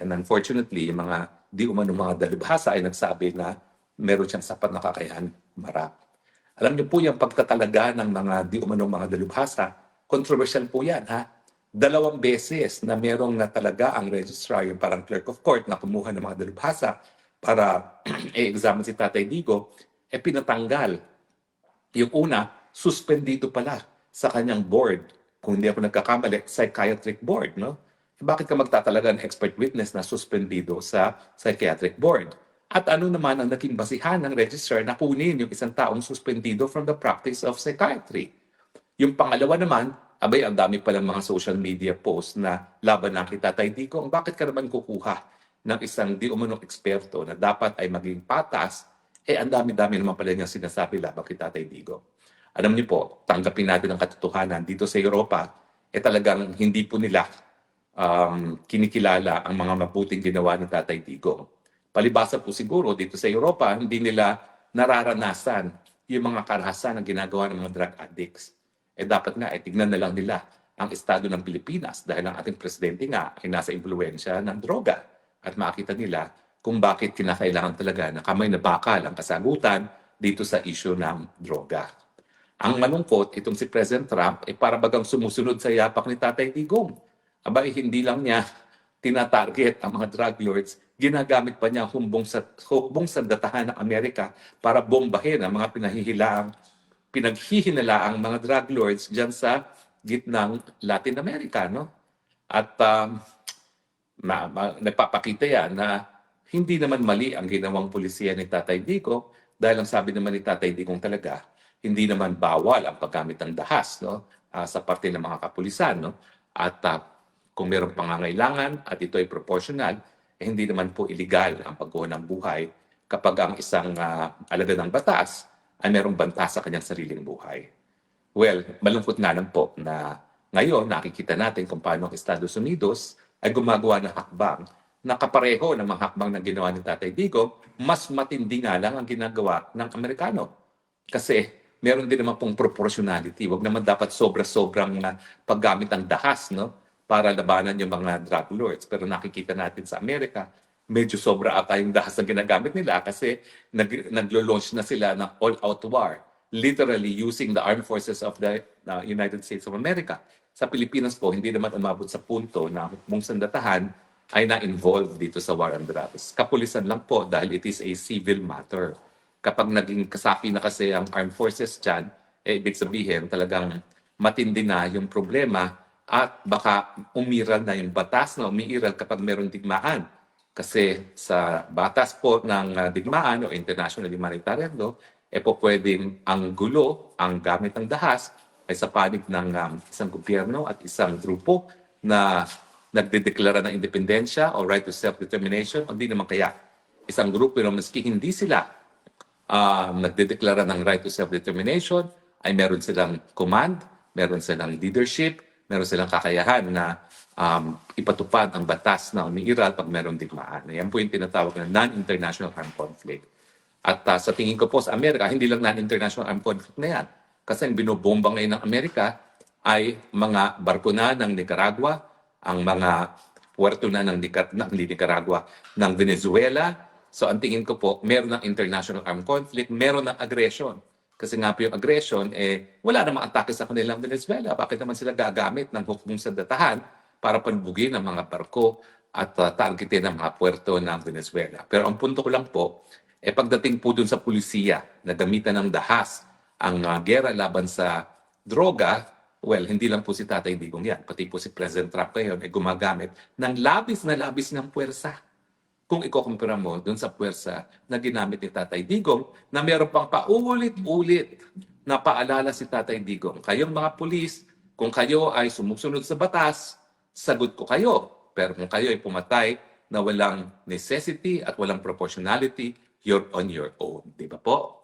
And unfortunately, yung mga di umano mga dalubhasa ay nagsabi na meron siyang sapat na kakayahan marap. Alam niyo po yung pagtatalaga ng mga di umano mga dalubhasa, controversial po yan, ha? 2 beses na merong natalaga ang registrar, yung parang clerk of court na kumuha ng mga dalubhasa para i-examine si Tatay Digo, pinatanggal. Yung una, suspendido pala sa kanyang board. Kung hindi ako nagkakamali, psychiatric board, no? Bakit ka magtatalaga ng expert witness na suspendido sa psychiatric board? At ano naman ang naging basihan ng registrar na kunin yung isang taong suspendido from the practice of psychiatry? Yung pangalawa naman, abay, ang dami palang mga social media posts na laban ng kay Tatay Digong. Bakit ka naman kukuha ng isang di umunong eksperto na dapat ay maging patas, ang dami-dami naman pala niyang sinasabi laban kay Tatay Digong. Alam niyo po, tanggapin natin ang katotohanan dito sa Europa, talagang hindi po nila kinikilala ang mga mabuting ginawa ni Tatay Digong. Palibasa po siguro dito sa Europa, hindi nila nararanasan yung mga karahasan na ginagawa ng mga drug addicts. Dapat nga, tignan na lang nila ang estado ng Pilipinas dahil ang ating presidente nga ay nasa impluensya ng droga. At makita nila kung bakit kinakailangan talaga na kamay na bakal ang kasagutan dito sa issue ng droga. Ang malungkot, itong si President Trump ay para bagang sumusunod sa yapak ni Tatay Digong. Abay, hindi lang niya tinatarget ang mga drug lords, ginagamit pa niya humbong sa datahan ng Amerika para bombahin ang mga pinaghihinalaang mga drug lords dyan sa gitnang Latin America. No? At nagpapakita yan na hindi naman mali ang ginawang pulisya ni Tatay Digong dahil ang sabi naman ni Tatay Digong talaga, hindi naman bawal ang paggamit ng dahas, no? Sa parte ng mga kapulisan. No? At kung mayroong pangangailangan at ito ay proportional, hindi naman po illegal ang pagkuha ng buhay kapag ang isang alagad ng batas ay mayroong banta sa kanyang sariling buhay. Well, malungkot nga lang po na ngayon nakikita natin kung paano ang Estados Unidos ay gumagawa ng hakbang na kapareho ng mga hakbang na ginawa ni Tatay Digong, mas matindi nga lang ang ginagawa ng Amerikano. Kasi meron din naman pong proportionality. Huwag naman dapat sobra-sobrang paggamit ng dahas, no? Para labanan yung mga drug lords. Pero nakikita natin sa Amerika, medyo sobra ata yung dahas na ginagamit nila kasi naglo-launch na sila ng all-out war. Literally using the armed forces of the United States of America. Sa Pilipinas po, hindi naman umabot sa punto na hukbong sandatahan ay na-involve dito sa war on drugs. Kapulisan lang po dahil it is a civil matter. Kapag naging kasapi na kasi ang armed forces dyan, ibig sabihin talagang matindi na yung problema at baka umiral na yung batas na umiiral kapag mayroong digmaan. Kasi sa batas po ng digmaan o international humanitarian law, po pwedeng ang gulo, ang gamit ng dahas ay sa panig ng isang gobyerno at isang grupo na nagdedeklara ng independensya o right to self-determination o hindi naman kaya isang grupo na maski hindi sila nagdedeklara ng right to self-determination ay meron silang command, meron silang leadership, meron silang kakayahan na ipatupad ang batas na umiiral pag meron digmaan. Yan po yung tinatawag na non-international armed conflict. At sa tingin ko po sa Amerika, hindi lang non-international armed conflict na yan. Kasi ang binobomba ngayon ng Amerika ay mga barko na ng Nicaragua, ang mga puerto na ng Nicaragua, ng Venezuela. So ang tingin ko po, meron ng international armed conflict, meron ng aggression. Kasi nga po yung aggression, wala namang atake sa kanilang Venezuela. Bakit naman sila gagamit ng hukbong sandatahan para panbugin ang mga barko at targetin ang mga puerto ng Venezuela? Pero ang punto ko lang po, pagdating po dun sa pulisiya na gamitan ng dahas ang gera laban sa droga, well, hindi lang po si Tatay Digong yan, pati po si President Trump ngayon ay gumagamit ng labis ng puwersa. Kung ikukumpara mo dun sa puwersa na ginamit ni Tatay Digong na meron pang paulit-ulit na paalala si Tatay Digong. Kayong mga pulis, kung kayo ay sumusunod sa batas, sagot ko kayo. Pero kung kayo ay pumatay na walang necessity at walang proportionality, you're on your own. Di ba po?